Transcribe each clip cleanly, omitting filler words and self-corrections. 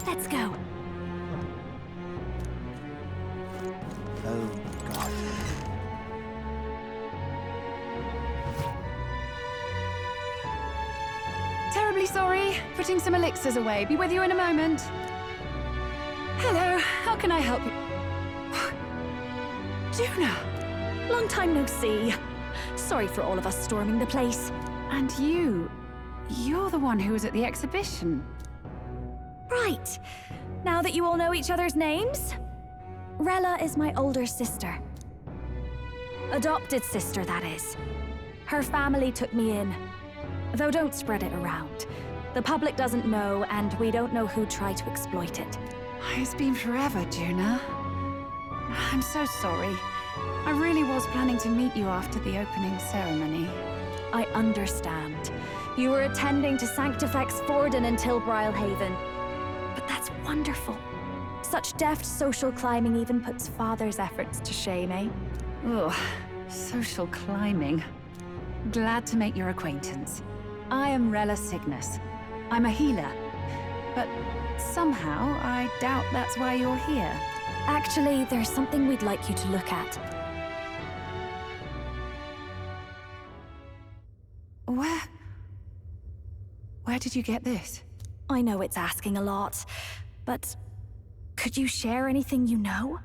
Let's go. Oh, God. Terribly sorry. Putting some elixirs away. Be with you in a moment. Hello, how can I help you? Juna! Long time no see. Sorry for all of us storming the place. And you're the one who was at the exhibition. Right. Now that you all know each other's names, Rella is my older sister. Adopted sister, that is. Her family took me in. Though don't spread it around. The public doesn't know, and we don't know who tried to exploit it. It's been forever, Juna. I'm so sorry. I really was planning to meet you after the opening ceremony. I understand. You were attending to Sanctifex Forden until Brylehaven. But that's wonderful. Such deft social climbing even puts Father's efforts to shame, eh? Ugh, social climbing. Glad to make your acquaintance. I am Rella Cygnus. I'm a healer. But somehow, I doubt that's why you're here. Actually, there's something we'd like you to look at. Where did you get this? I know it's asking a lot, but could you share anything you know?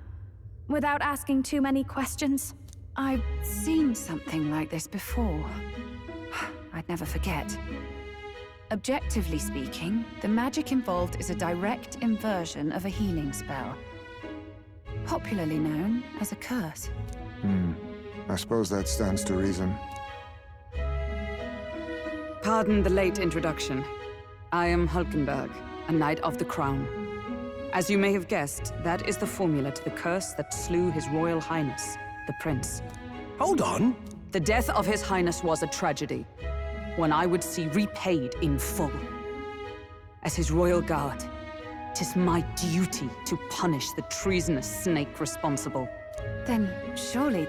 Without asking too many questions? I've seen something like this before. I'd never forget. Objectively speaking, the magic involved is a direct inversion of a healing spell. Popularly known as a curse. I suppose that stands to reason. Pardon the late introduction. I am Hulkenberg, a Knight of the Crown. As you may have guessed, that is the formula to the curse that slew His Royal Highness, the Prince. Hold on! The death of His Highness was a tragedy, one I would see repaid in full. As His Royal Guard, 'tis my duty to punish the treasonous snake responsible. Then, surely,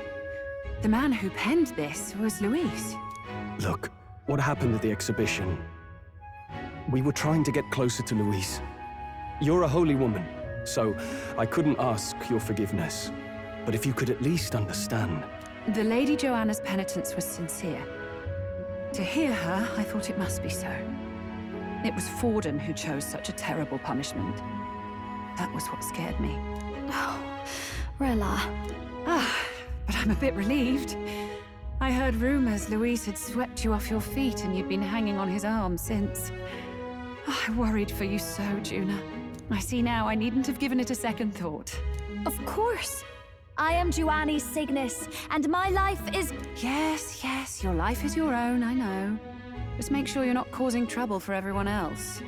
the man who penned this was Luis. Look, what happened at the exhibition? We were trying to get closer to Louise. You're a holy woman, so I couldn't ask your forgiveness. But if you could at least understand. The Lady Joanna's penitence was sincere. To hear her, I thought it must be so. It was Forden who chose such a terrible punishment. That was what scared me. Oh, Rella. But I'm a bit relieved. I heard rumors Luis had swept you off your feet and you'd been hanging on his arm since. I worried for you so, Juna. I see now I needn't have given it a second thought. Of course. I am Joanni Cygnus, and my life is... Yes, your life is your own, I know. Just make sure you're not causing trouble for everyone else.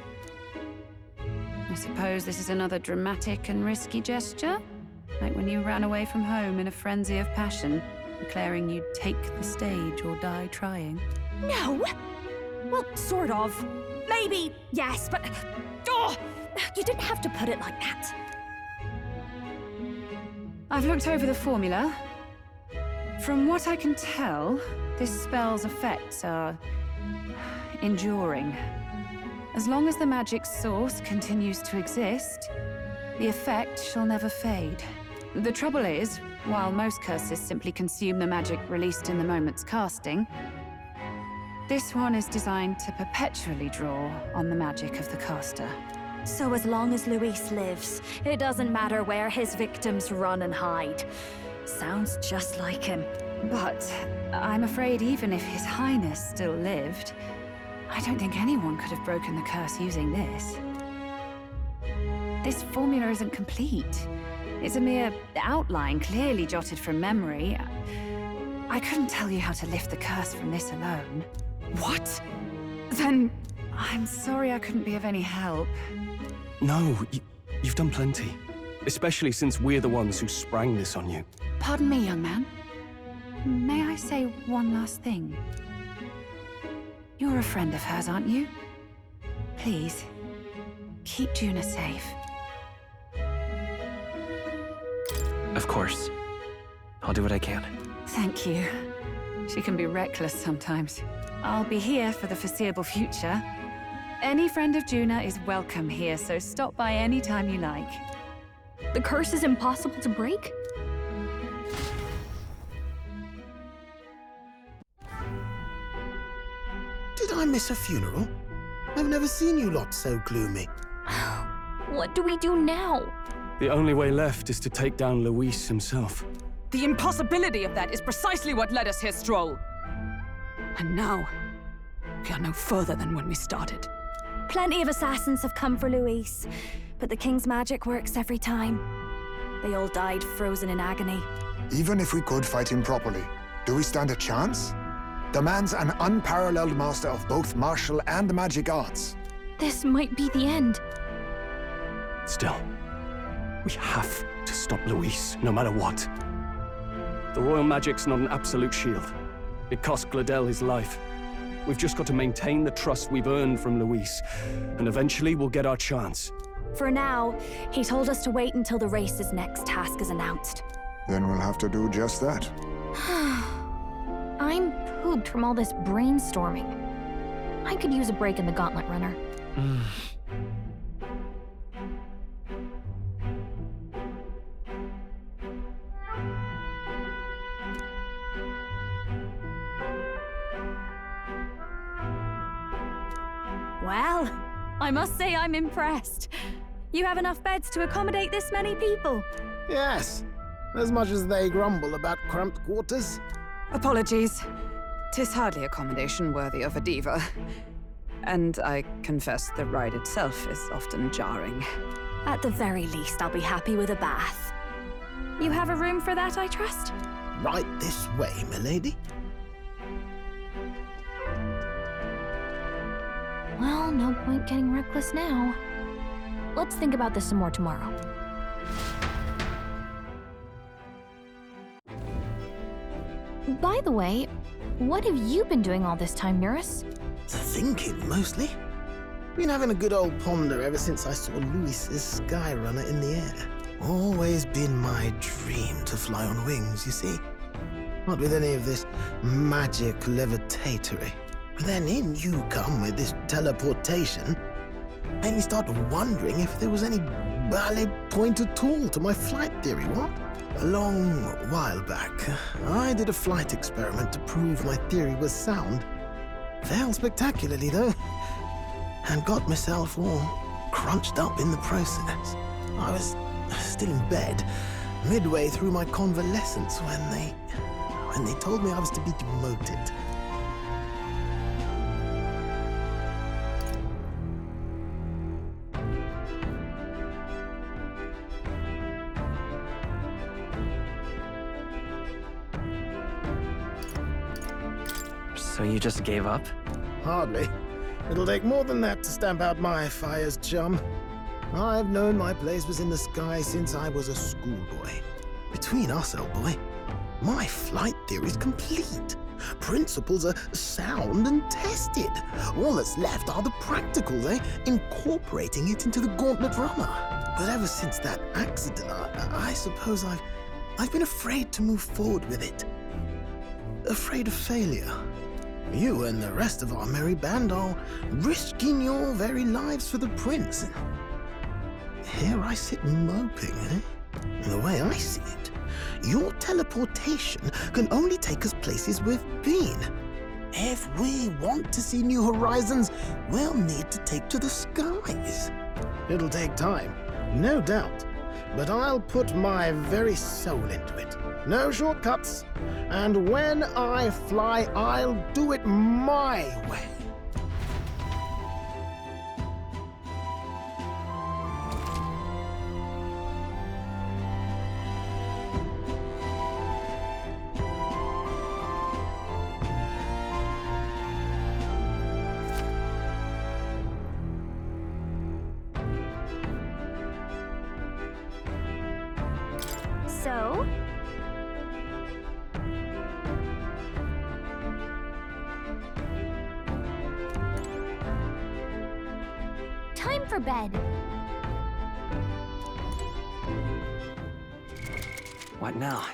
I suppose this is another dramatic and risky gesture? Like when you ran away from home in a frenzy of passion, declaring you'd take the stage or die trying. No! Well, sort of. Maybe, yes, but... Oh, you didn't have to put it like that. I've looked over the formula. From what I can tell, this spell's effects are... enduring. As long as the magic's source continues to exist, the effect shall never fade. The trouble is, while most curses simply consume the magic released in the moment's casting, this one is designed to perpetually draw on the magic of the caster. So as long as Luis lives, it doesn't matter where his victims run and hide. Sounds just like him. But I'm afraid even if His Highness still lived, I don't think anyone could have broken the curse using this. This formula isn't complete. It's a mere outline, clearly jotted from memory. I couldn't tell you how to lift the curse from this alone. What? Then I'm sorry I couldn't be of any help. No, you've done plenty. Especially since we're the ones who sprang this on you. Pardon me, young man. May I say one last thing? You're a friend of hers, aren't you? Please, keep Juna safe. Of course. I'll do what I can. Thank you. She can be reckless sometimes. I'll be here for the foreseeable future. Any friend of Juna is welcome here, so stop by any time you like. The curse is impossible to break? Did I miss a funeral? I've never seen you lot so gloomy. What do we do now? The only way left is to take down Luis himself. The impossibility of that is precisely what led us here, Stroll. And now, we are no further than when we started. Plenty of assassins have come for Luis, but the king's magic works every time. They all died frozen in agony. Even if we could fight him properly, do we stand a chance? The man's an unparalleled master of both martial and magic arts. This might be the end. Still, we have to stop Luis, no matter what. The royal magic's not an absolute shield. It cost Gladel his life. We've just got to maintain the trust we've earned from Luis, and eventually we'll get our chance. For now, he told us to wait until the race's next task is announced. Then we'll have to do just that. I'm pooped from all this brainstorming. I could use a break in the Gauntlet Runner. Well, I must say I'm impressed. You have enough beds to accommodate this many people. Yes, as much as they grumble about cramped quarters. Apologies. 'Tis hardly accommodation worthy of a diva. And I confess the ride itself is often jarring. At the very least, I'll be happy with a bath. You have a room for that, I trust? Right this way, milady. Well, no point getting reckless now. Let's think about this some more tomorrow. By the way, what have you been doing all this time, Eurus? Thinking, mostly. Been having a good old ponder ever since I saw Luis's sky runner in the air. Always been my dream to fly on wings, you see. Not with any of this magic levitatory. But then in you come with this teleportation. Made me start wondering if there was any valid point at all to my flight theory, what? A long while back, I did a flight experiment to prove my theory was sound. Failed spectacularly, though, and got myself all crunched up in the process. I was still in bed, midway through my convalescence, when they told me I was to be demoted. So you just gave up? Hardly. It'll take more than that to stamp out my fires, chum. I've known my place was in the sky since I was a schoolboy. Between us, old boy, my flight theory's complete. Principles are sound and tested. All that's left are the practicals, incorporating it into the Gauntlet Runner. But ever since that accident, I suppose I've been afraid to move forward with it. Afraid of failure. You and the rest of our merry band are risking your very lives for the prince. Here I sit moping, The way I see it, your teleportation can only take us places we've been. If we want to see new horizons, we'll need to take to the skies. It'll take time, no doubt, but I'll put my very soul into it. No shortcuts. And when I fly, I'll do it my way. So? Time for bed. What now?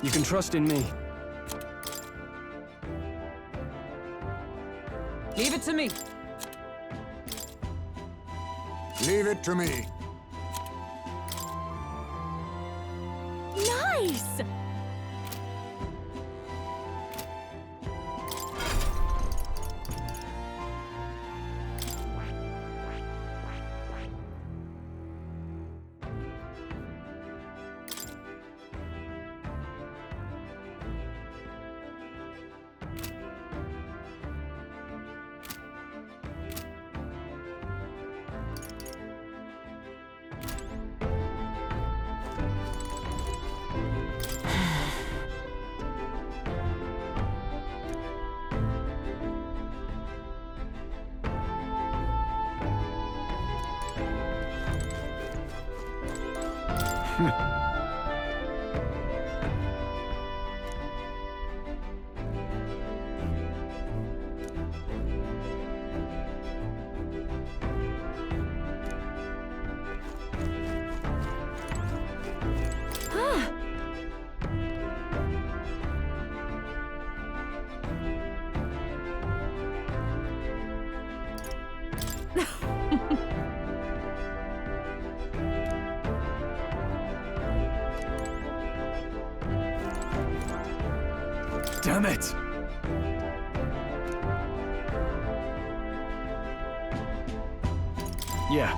You can trust in me. Leave it to me. Leave it to me. Nice! Damn it! Yeah.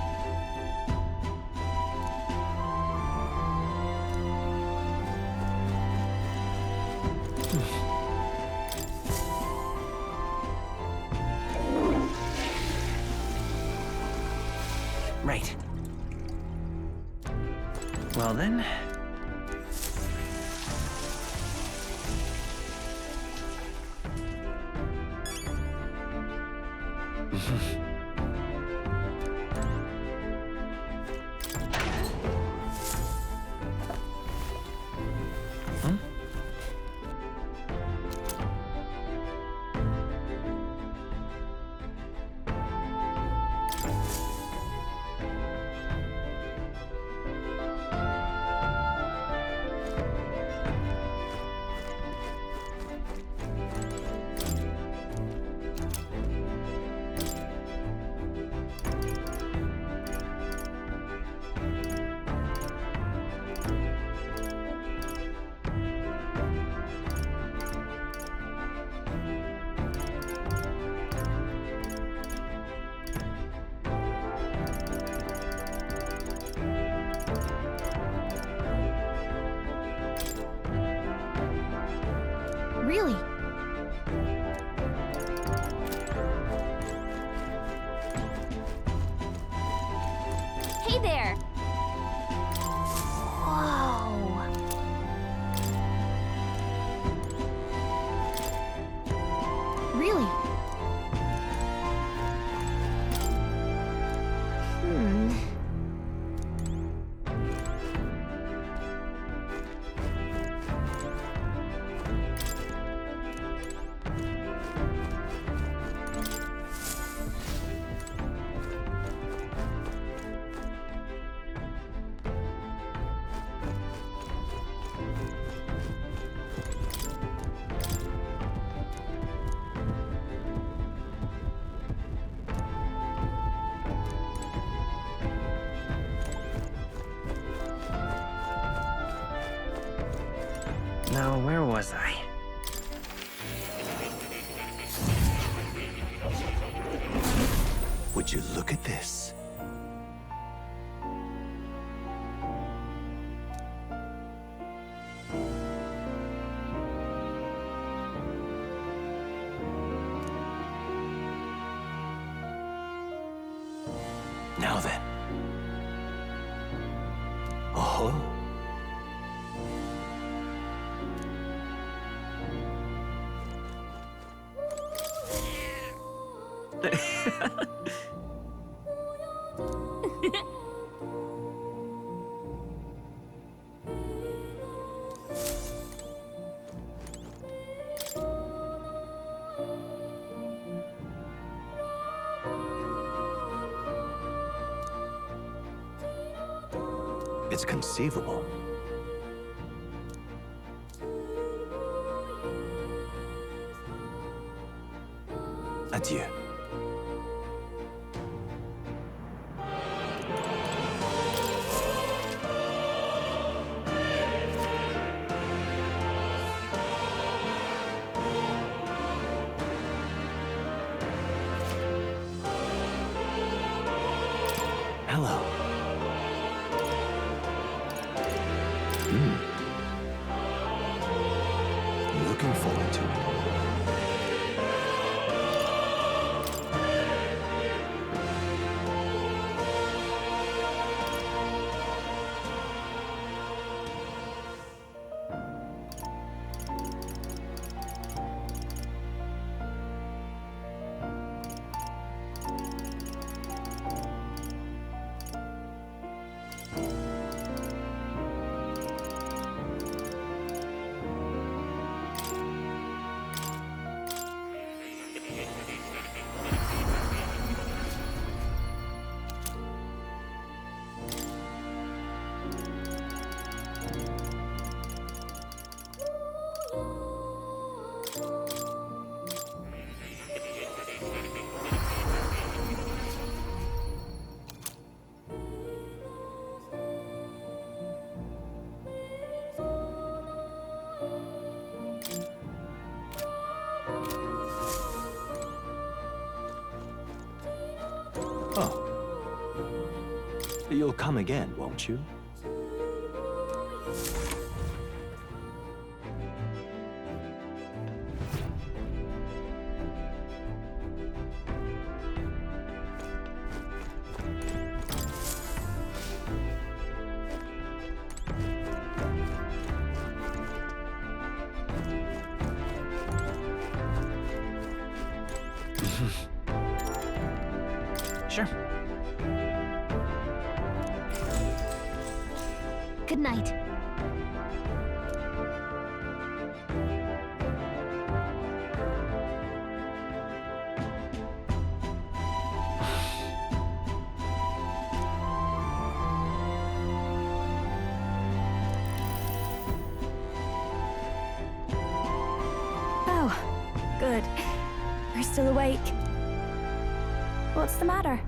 Right. Well then... Really? Hey there! Whoa! Really? Now, where was I? Would you look at this? Now then. Oh. It's conceivable. Adieu. Hello. Looking forward to it. Oh. You'll come again, won't you? Sure. Good night. Oh, good. You're still awake. What's the matter?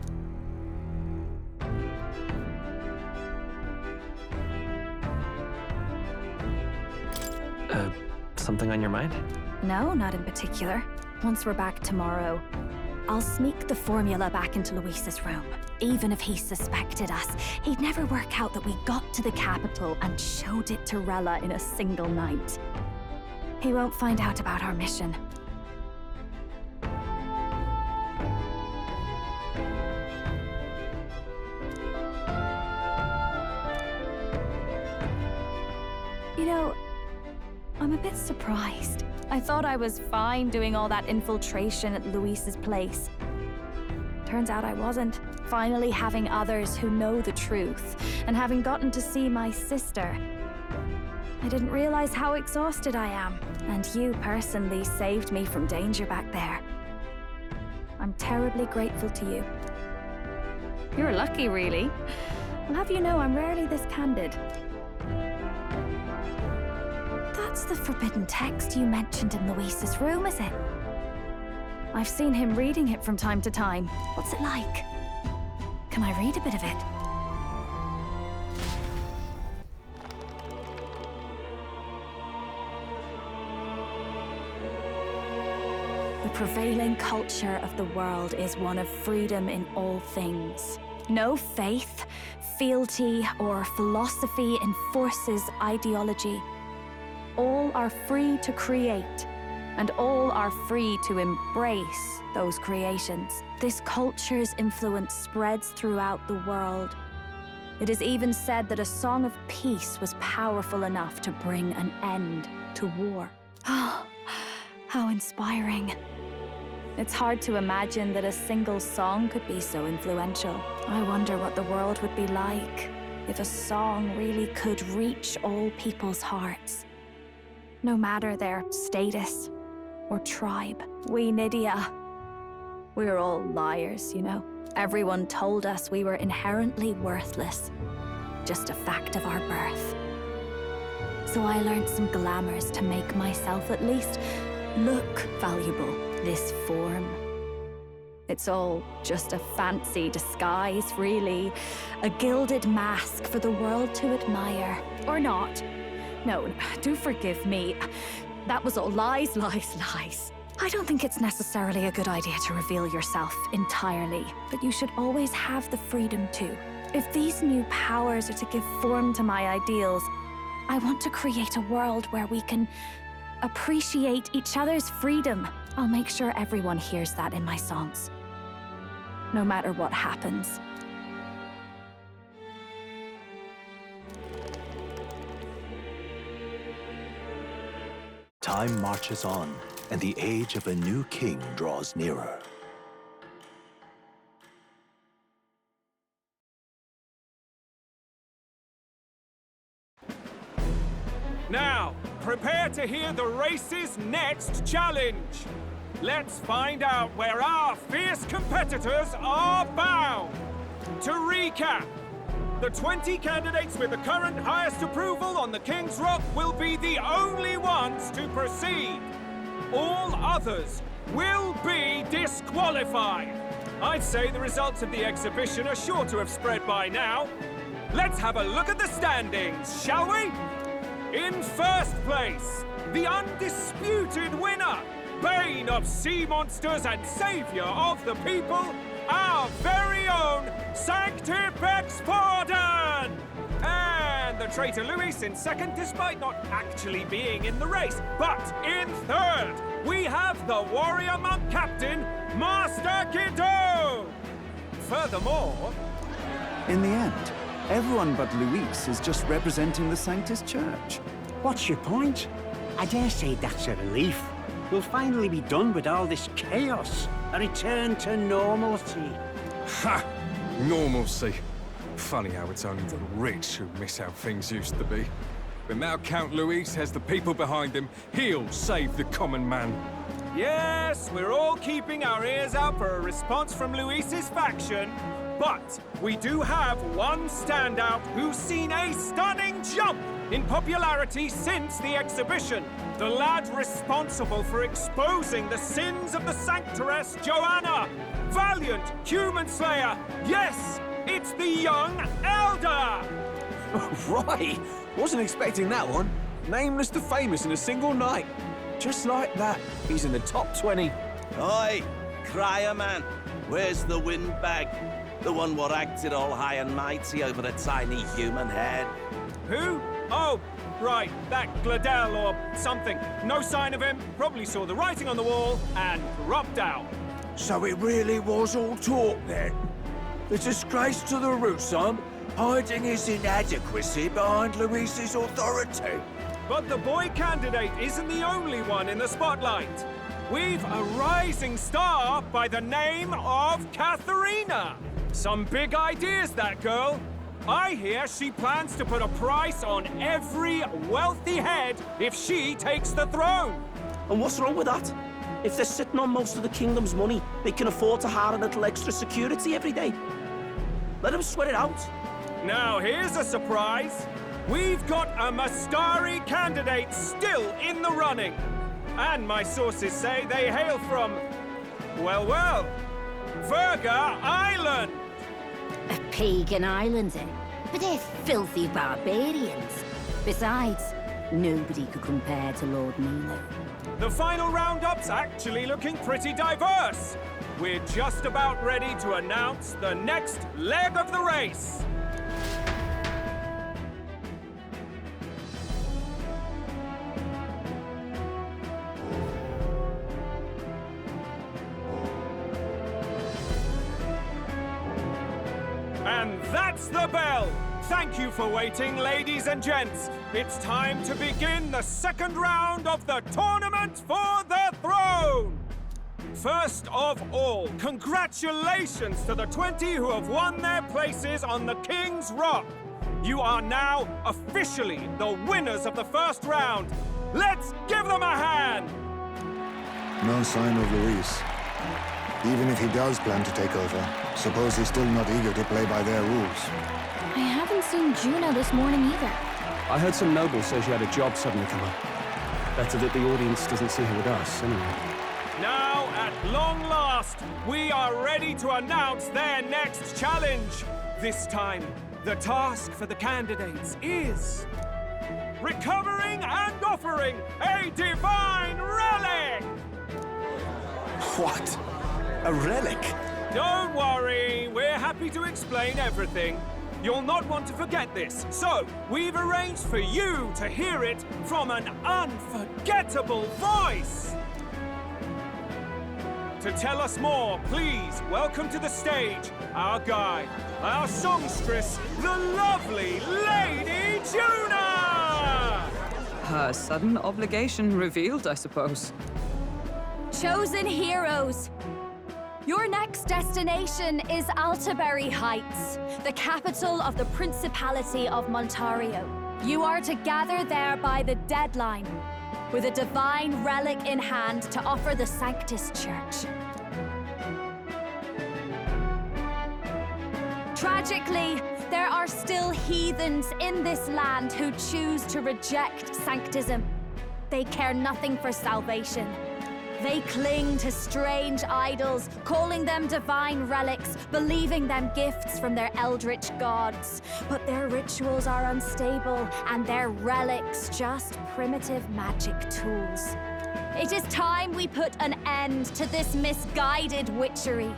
Something on your mind? No, not in particular. Once we're back tomorrow, I'll sneak the formula back into Luis's room. Even if he suspected us, he'd never work out that we got to the capital and showed it to Rella in a single night. He won't find out about our mission. You know, I'm a bit surprised. I thought I was fine doing all that infiltration at Luis's place. Turns out I wasn't. Finally having others who know the truth, and having gotten to see my sister. I didn't realize how exhausted I am, and you personally saved me from danger back there. I'm terribly grateful to you. You're lucky, really. I'll have you know I'm rarely this candid. That's the forbidden text you mentioned in Luis's room, is it? I've seen him reading it from time to time. What's it like? Can I read a bit of it? The prevailing culture of the world is one of freedom in all things. No faith, fealty, or philosophy enforces ideology. All are free to create, and all are free to embrace those creations. This culture's influence spreads throughout the world. It is even said that a song of peace was powerful enough to bring an end to war. Oh, how inspiring. It's hard to imagine that a single song could be so influential. I wonder what the world would be like if a song really could reach all people's hearts. No matter their status or tribe. We Nydia, we're all liars, you know. Everyone told us we were inherently worthless. Just a fact of our birth. So I learned some glamours to make myself at least look valuable. This form. It's all just a fancy disguise, really. A gilded mask for the world to admire. Or not. No, do forgive me. That was all lies, lies, lies. I don't think it's necessarily a good idea to reveal yourself entirely, but you should always have the freedom to. If these new powers are to give form to my ideals, I want to create a world where we can appreciate each other's freedom. I'll make sure everyone hears that in my songs. No matter what happens. Time marches on, and the age of a new king draws nearer. Now, prepare to hear the race's next challenge. Let's find out where our fierce competitors are bound. To recap, the 20 candidates with the current highest approval on the King's Rock will be the only ones to proceed. All others will be disqualified. I'd say the results of the exhibition are sure to have spread by now. Let's have a look at the standings, shall we? In first place, the undisputed winner, bane of sea monsters and savior of the people, our very own Sanctifex Pardon! And the traitor Luis in second, despite not actually being in the race. But in third, we have the warrior monk captain, Master Guido! Furthermore... In the end, everyone but Luis is just representing the Sanctus Church. What's your point? I dare say that's a relief. We'll finally be done with all this chaos. A return to normalcy. Ha! Normalcy. Funny how it's only the rich who miss how things used to be. But now Count Luis has the people behind him. He'll save the common man. Yes, we're all keeping our ears out for a response from Luis's faction. But we do have one standout who's seen a stunning jump in popularity since the exhibition. The lad responsible for exposing the sins of the Sanctress, Joanna. Valiant human slayer. Yes, it's the young elder. Right. Wasn't expecting that one. Nameless to famous in a single night. Just like that, he's in the top 20. Oi, crier man. Where's the windbag? The one what acted all high and mighty over a tiny human head. Who? Oh, right, that Gladel or something. No sign of him, probably saw the writing on the wall and dropped out. So it really was all talk then? The disgrace to the Rusum, hiding his inadequacy behind Luis's authority. But the boy candidate isn't the only one in the spotlight. We've a rising star by the name of Katharina. Some big ideas, that girl. I hear she plans to put a price on every wealthy head if she takes the throne. And what's wrong with that? If they're sitting on most of the kingdom's money, they can afford to hire a little extra security every day. Let them sweat it out. Now, here's a surprise. We've got a Mastari candidate still in the running. And my sources say they hail from, well, Verga Island. A pagan island, eh? But they're filthy barbarians. Besides, nobody could compare to Lord Milo. The final roundup's actually looking pretty diverse. We're just about ready to announce the next leg of the race. And that's the bell! Thank you for waiting, ladies and gents. It's time to begin the second round of the Tournament for the Throne! First of all, congratulations to the 20 who have won their places on the King's Rock. You are now officially the winners of the first round. Let's give them a hand! No sign of Luis. Even if he does plan to take over, suppose he's still not eager to play by their rules. I haven't seen Juno this morning either. I heard some nobles say she had a job suddenly come up. Better that the audience doesn't see her with us, anyway. Now, at long last, we are ready to announce their next challenge. This time, the task for the candidates is recovering and offering a divine relic! What? A relic? Don't worry, we're happy to explain everything. You'll not want to forget this, so we've arranged for you to hear it from an unforgettable voice! To tell us more, please welcome to the stage our guide, our songstress, the lovely Lady Juna! Her sudden obligation revealed, I suppose. Chosen heroes! Your next destination is Altaberry Heights, the capital of the Principality of Montario. You are to gather there by the deadline, with a divine relic in hand to offer the Sanctus Church. Tragically, there are still heathens in this land who choose to reject sanctism. They care nothing for salvation. They cling to strange idols, calling them divine relics, believing them gifts from their eldritch gods. But their rituals are unstable, and their relics just primitive magic tools. It is time we put an end to this misguided witchery.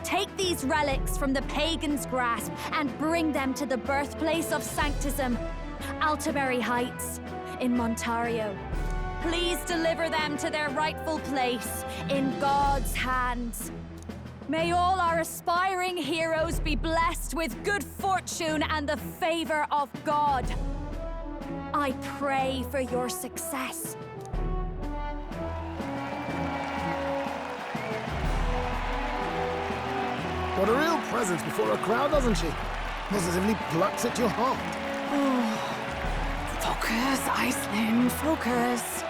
Take these relics from the pagan's grasp and bring them to the birthplace of sanctism, Altaberry Heights in Montario. Please deliver them to their rightful place in God's hands. May all our aspiring heroes be blessed with good fortune and the favor of God. I pray for your success. What a real presence before a crowd, doesn't she? Positively plucks at your heart. Focus, Iceland, focus.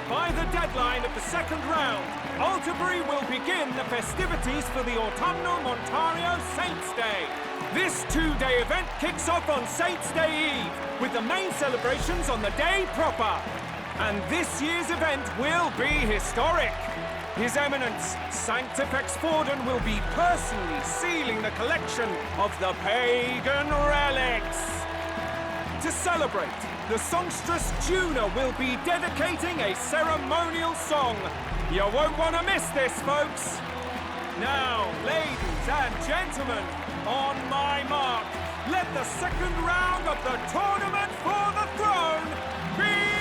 By the deadline of the second round, Altaberry will begin the festivities for the autumnal Montario Saints' Day. This two-day event kicks off on Saints' Day Eve, with the main celebrations on the day proper. And this year's event will be historic. His Eminence, Sanctifex Forden, will be personally sealing the collection of the pagan relics. To celebrate, the songstress Juna will be dedicating a ceremonial song. You won't want to miss this, folks. Now, ladies and gentlemen, on my mark, let the second round of the Tournament for the Throne begin!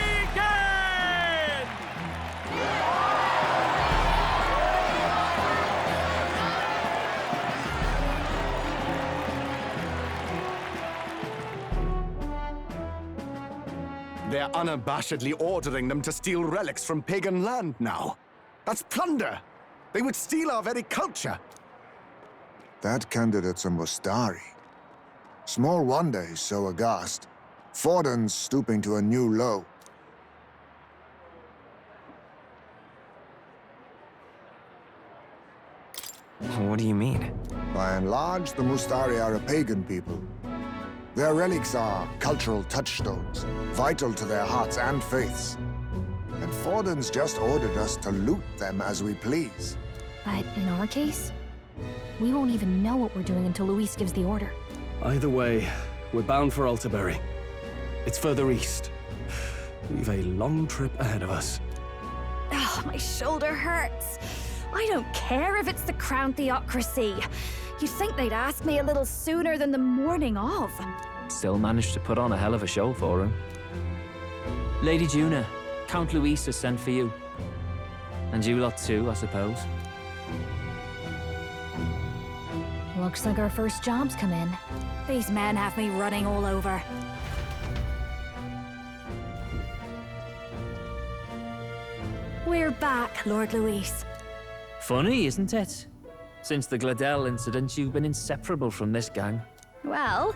They're unabashedly ordering them to steal relics from pagan land now. That's plunder! They would steal our very culture! That candidate's a Mustari. Small wonder he's so aghast. Forden's stooping to a new low. What do you mean? By and large, the Mustari are a pagan people. Their relics are cultural touchstones, vital to their hearts and faiths. And Forden's just ordered us to loot them as we please. But in our case, we won't even know what we're doing until Luis gives the order. Either way, we're bound for Altaberry. It's further east. We've a long trip ahead of us. Oh, my shoulder hurts. I don't care if it's the Crown Theocracy. You'd think they'd ask me a little sooner than the morning of. Still managed to put on a hell of a show for him. Lady Juna, Count Luis has sent for you. And you lot too, I suppose. Looks like our first job's come in. These men have me running all over. We're back, Lord Luis. Funny, isn't it? Since the Gladell incident, you've been inseparable from this gang. Well,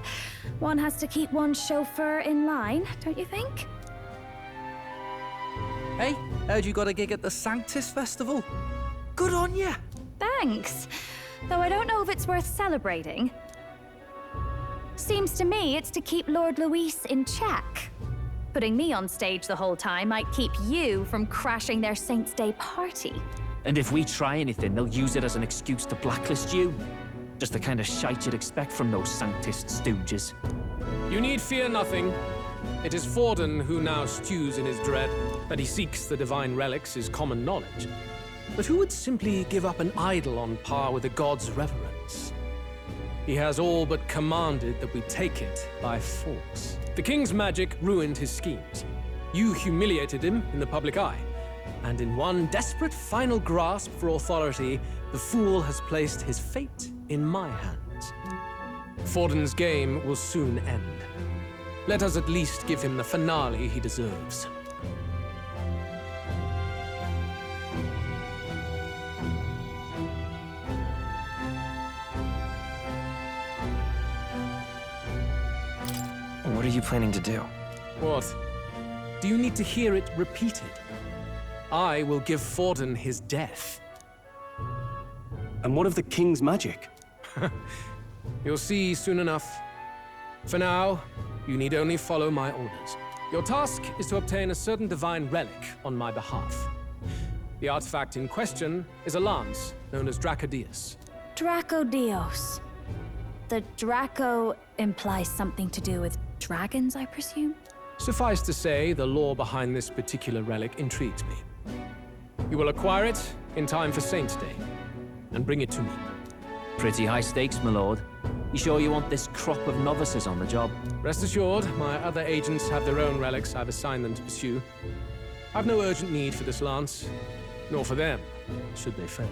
one has to keep one's chauffeur in line, don't you think? Hey, heard you got a gig at the Sanctus Festival? Good on ya! Thanks. Though I don't know if it's worth celebrating. Seems to me it's to keep Lord Luis in check. Putting me on stage the whole time might keep you from crashing their Saints' Day party. And if we try anything, they'll use it as an excuse to blacklist you. Just the kind of shite you'd expect from those Sanctist stooges. You need fear nothing. It is Forden who now stews in his dread. That he seeks the divine relics is common knowledge. But who would simply give up an idol on par with a god's reverence? He has all but commanded that we take it by force. The king's magic ruined his schemes. You humiliated him in the public eye. And in one desperate final grasp for authority, the fool has placed his fate in my hands. Forden's game will soon end. Let us at least give him the finale he deserves. What are you planning to do? What? Do you need to hear it repeated? I will give Forden his death. And what of the king's magic? You'll see soon enough. For now, you need only follow my orders. Your task is to obtain a certain divine relic on my behalf. The artifact in question is a lance known as Dracodius. Dracodios. The Draco implies something to do with dragons, I presume? Suffice to say, the lore behind this particular relic intrigues me. You will acquire it in time for Saints' Day, and bring it to me. Pretty high stakes, my lord. You sure you want this crop of novices on the job? Rest assured, my other agents have their own relics I've assigned them to pursue. I've no urgent need for this lance, nor for them, should they fail.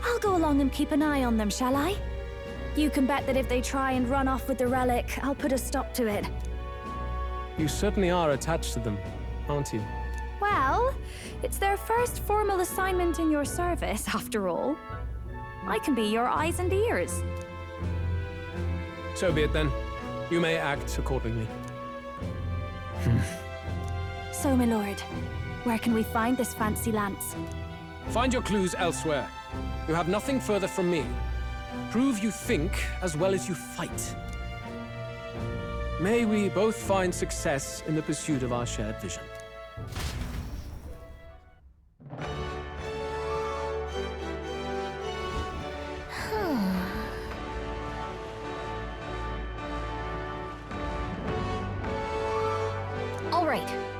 I'll go along and keep an eye on them, shall I? You can bet that if they try and run off with the relic, I'll put a stop to it. You certainly are attached to them, aren't you? Well, it's their first formal assignment in your service, after all. I can be your eyes and ears. So be it then. You may act accordingly. So, my lord, where can we find this fancy lance? Find your clues elsewhere. You have nothing further from me. Prove you think as well as you fight. May we both find success in the pursuit of our shared vision. All right.